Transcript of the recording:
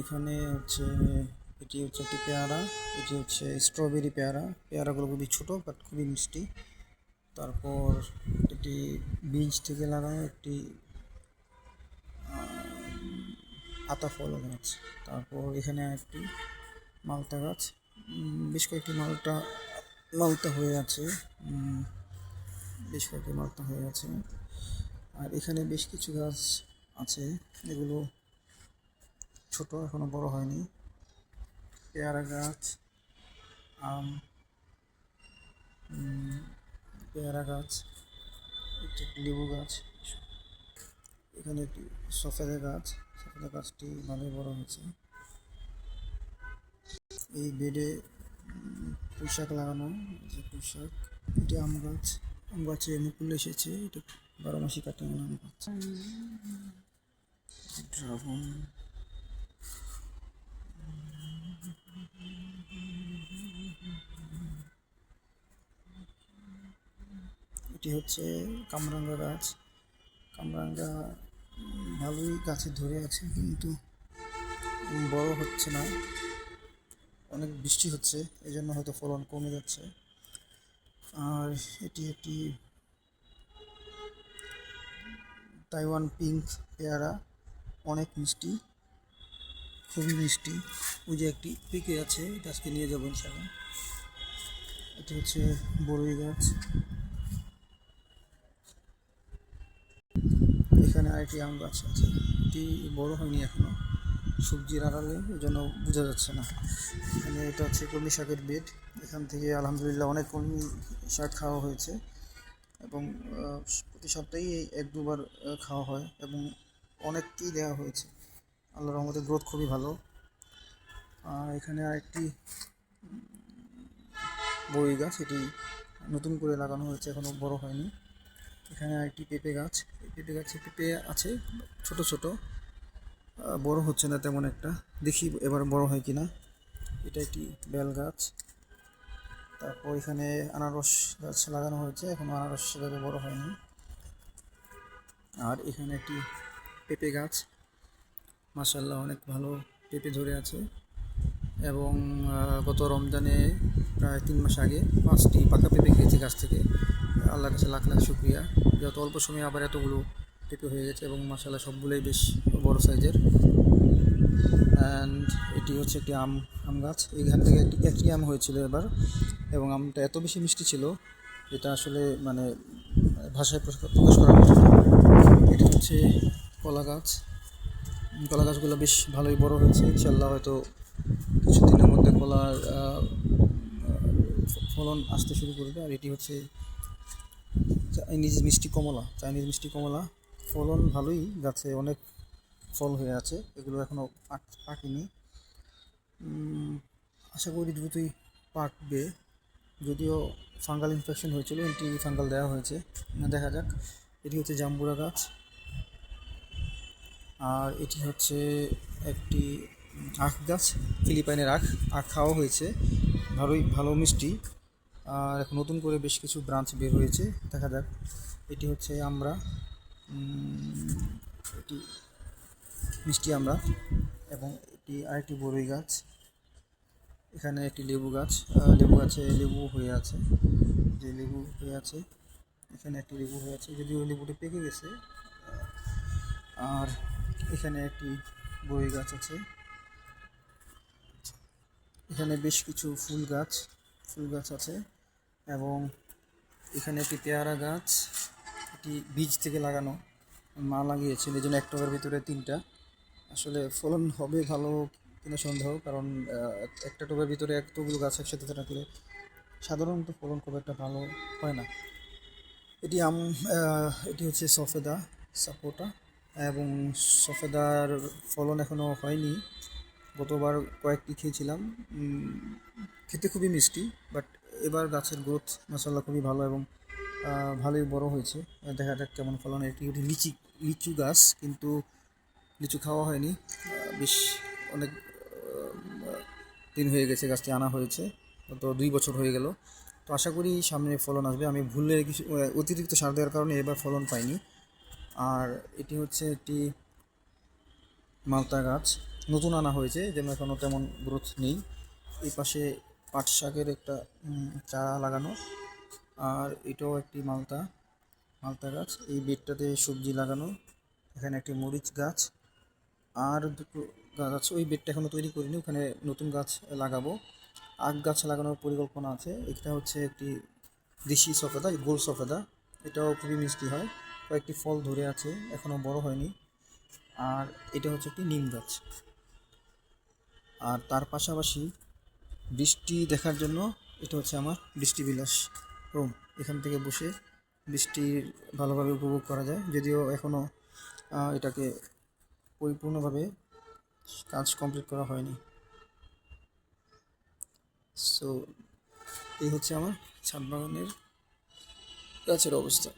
এখানে হচ্ছে এটি হচ্ছে একটি পেয়ারা, এটি হচ্ছে স্ট্রবেরি পেয়ারা। পেয়ারাগুলো খুবই ছোটো বাট খুবই মিষ্টি। তারপর এটি বীজ থেকে লাগানো একটি আতা ফল গাছ। তারপর এখানে একটি মালটা গাছ, বেশ কয়েকটি মালটা হয়ে আছে, বেশ কয়েকটি মালটা হয়ে আছে। আর এখানে বেশ কিছু গাছ আছে, এগুলো ছোট, এখনো বড় হয়নি। পেয়ারা গাছ, আম, পেয়ারা গাছ, একটি লেবু গাছ, এখানে একটি সফেদা গাছ। সফেদা গাছটি ভালোই বড় হয়েছে। এই বেডে পুঁইশাক লাগানো, যে পুঁইশাক। এটি আম গাছ, আম গাছে মুকুল এসেছে, এটা 12 মাসি কাটে আম গাছ। ড্রাগন, এটি হচ্ছে কামরাঙ্গা গাছ। কামরাঙ্গা ভালোই গাছে ধরে আছে, কিন্তু বড় হচ্ছে না, অনেক বৃষ্টি হচ্ছে, এই জন্য হয়তো ফলন কমে যাচ্ছে। আর এটি একটি তাইওয়ান পিঙ্ক পেয়ারা, অনেক মিষ্টি, খুবই মিষ্টি। ওই যে একটি পেকে আছে, এটা আজকে নিয়ে যাবো ইনশাআল্লাহ। এটি হচ্ছে বড়ই গাছ। এখানে আরেকটি আম গাছ আছে, এটি বড় হয়নি এখনো, সবজির আড়ালে, এই জন্য বোঝা যাচ্ছে না। এখানে এটা হচ্ছে কলমি শাকের বেড। এখান থেকে আলহামদুলিল্লাহ অনেক কলমি শাক খাওয়া হয়েছে, এবং প্রতি সপ্তাহেই 1-2 বার খাওয়া হয়, এবং অনেককেই দেওয়া হয়েছে। আল্লাহর রহমতে গ্রোথ খুবই ভালো। আর এখানে আরেকটি বড়ই গাছ, এটি নতুন করে লাগানো হয়েছে, এখনও বড় হয়নি। এখানে আরেকটি পেঁপে গাছ, পেঁপে গাছে পেঁপে আছে ছোট ছোট, বড় হচ্ছে না তেমন একটা, দেখি এবার বড় হয় কিনা। এটা একটি বেল গাছ। তারপর এখানে আনারস গাছ লাগানো হয়েছে, এখনো আনারস সেভাবে বড় হয়নি। আর এখানে একটি পেঁপে গাছ, মাশাআল্লাহ অনেক ভালো পেঁপে ধরে আছে। এবং গত রমজানে প্রায় 3 মাস আগে 5টি পাকা পেঁপে খেয়েছি গাছ থেকে। আল্লাহর কাছে লাখ লাখ শুকরিয়া, যত অল্প সময়ে আবার এতগুলো পেঁপে হয়ে গেছে, এবং মাশাআল্লাহ সবগুলোই বেশ বড় সাইজের। অ্যান্ড এটি হচ্ছে একটি আম গাছ। এইখান থেকে একটি আম হয়েছিল এবার, এবং আমটা এত বেশি মিষ্টি ছিল, এটা আসলে মানে ভাষায় প্রকাশ করা যায় না। এটা হচ্ছে কলা গাছ। কলা গাছগুলো বেশ ভালোই বড় হয়েছে, ইনশাআল্লাহ হয়তো কিছুদিনের মধ্যে কলার ফলন আসতে শুরু করবে। আর এটি হচ্ছে চাইনিজ মিষ্টি কমলা। ফলন ভালোই, গাছে অনেক ফল হয়ে আছে, এগুলো এখনও পাকেনি। আশা করি দ্রুতই পাকবে, যদিও ফাঙ্গাল ইনফেকশন হয়েছিল, এন্টি ফাঙ্গাল দেওয়া হয়েছে, দেখা যাক। এটি হচ্ছে জাম্বুরা গাছ। আর এটি হচ্ছে একটি আখ গাছ, ফিলিপাইনের আখ খাওয়া হয়েছে, ভালো মিষ্টি। আর এখন নতুন করে বেশ কিছু ব্রাঞ্চ বের হয়েছে, দেখা যাক। এটি হচ্ছে এটি মিষ্টি আমরা। এবং এটি আরেকটি বড়ই গাছ। এখানে একটি লেবু গাছে লেবু হয়ে আছে, এখানে একটি লেবু হয়ে আছে, যদিও লেবুটি পেকে গেছে। আর এখানে একটি বড়ই গাছ আছে। এখানে বেশ কিছু ফুল গাছ আছে, এবং এখানে একটি পেয়ারা গাছ, এটি বীজ থেকে লাগানো, মা লাগিয়েছিল, এই জন্য এক টবের ভিতরে 3টা। আসলে ফলন হবে ভালো কিনা সন্দেহ, কারণ একটা টবের ভিতরে এতগুলো গাছ একসাথে থাকলে সাধারণত ফলন খুব একটা ভালো হয় না। এটি হচ্ছে সাপোটা, এবং সফেদার ফলন এখনও হয়নি। গতবার কয়েকটি খেয়েছিলাম, খেতে খুবই মিষ্টি, বাট এবার গাছের গ্রোথ মাশাআল্লাহ খুবই ভালো, এবং ভালোই বড় হয়েছে। দেখা যাক কেমন ফলন। এটি লিচু গাছ, কিন্তু লিচু খাওয়া হয়নি, বেশ অনেক দিন হয়ে গেছে গাছটি আনা হয়েছে, তো 2 বছর হয়ে গেল। তো আশা করি সামনে ফলন আসবে। আমি ভুলে কিছু অতিরিক্ত সার দেওয়ার কারণে এবার ফলন পাইনি। আর এটি হচ্ছে একটি মালটা গাছ, নতুন আনা হয়েছে, যেন এখনও তেমন গ্রোথ নেই। এই পাশে পাট শাকের একটা চারা লাগানো, আর এটাও একটি মালতা মালতা গাছ। এই বেডটাতে সবজি লাগানো। এখানে একটি মরিচ গাছ, আর দুটো গাছ আছে। ওই বেডটা এখনও তৈরি করিনি, ওখানে নতুন গাছ লাগাবো। আখ গাছ লাগানোর পরিকল্পনা আছে। এটা হচ্ছে একটি দেশি সফেদা, গোল সফেদা। এটাও খুবই মিষ্টি হয়। কয়েকটি ফল ধরে আছে, এখনও বড় হয়নি। আর এটা হচ্ছে একটি নিম গাছ। আর তার পাশাপাশি বৃষ্টি দেখার জন্য এটা হচ্ছে আমার বৃষ্টিবিলাস রুম। এখান থেকে বসে বৃষ্টির ভালোভাবে উপভোগ করা যায়, যদিও এখনও এটাকে পরিপূর্ণভাবে কাজ কমপ্লিট করা হয়নি। সো এই হচ্ছে আমার ছাদ বাগানের গাছের অবস্থা।